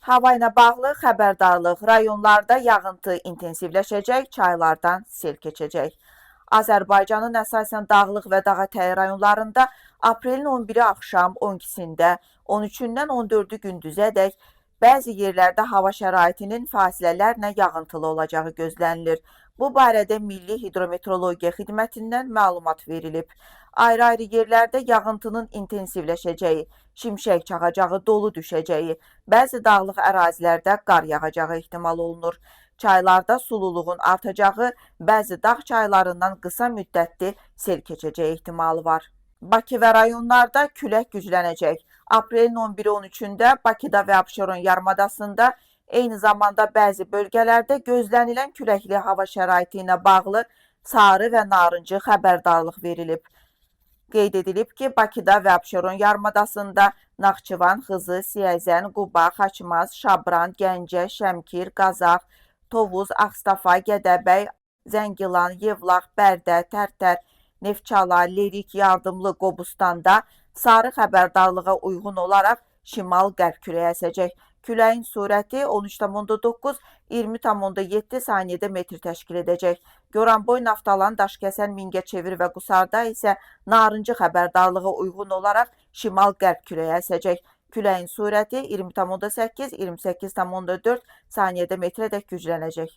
Hava ilə bağlı xəbərdarlıq: rayonlarda yağıntı intensivləşəcək, çaylardan sel keçəcək. Azərbaycanın əsasən dağlıq və dağətəyi rayonlarında aprelin 11-i axşam 12-sində 13-dən 14-ü gündüzədək bəzi yerlərdə hava şəraitinin fasilələrlə yağıntılı olacağı gözlənilir. Bu barədə Milli Hidrometeorologiya Xidmətindən məlumat verilib. Ayrı-ayrı yerlərdə yağıntının intensivləşəcəyi, şimşək çaxacağı, dolu düşəcəyi, bəzi dağlıq ərazilərdə qar yağacağı ehtimal olunur. Çaylarda sululuğun artacağı, bəzi dağ çaylarından qısa müddətli sel keçəcəyi ehtimalı var. Bakı və rayonlarda külək güclənəcək. Aprelin 11-13-də Bakıda və Abşeron yarımadasında, eyni zamanda bəzi bölgələrdə gözlənilən küləkli hava şəraiti ilə bağlı sarı və narıncı xəbərdarlıq verilib. Qeyd edilib ki, Bakıda və Abşeron yarımadasında Naxçıvan, Xızı, Siyəzən, Quba, Xaçmaz, Şabran, Gəncə, Şəmkir, Qazax, Tovuz, Ağstafa, Gədəbəy, Zəngilan, Yevlax, Bərdə, Tərtər, Neftçala, Lerik, Yardımlı, Qobustanda sarı xəbərdarlığa uyğun olaraq şimal-qərb küləyi əsəcək. Küləyin sürəti 13,9-20,7 saniyədə metr təşkil edəcək. Goranboy, Naftalan, Daşkəsən, Mingəçevir və Qusarda isə narıncı xəbərdarlığa uyğun olaraq şimal-qərb küləyi əsəcək. Küləyin sürəti 20,8-28,4 saniyədə metrədək güclənəcək.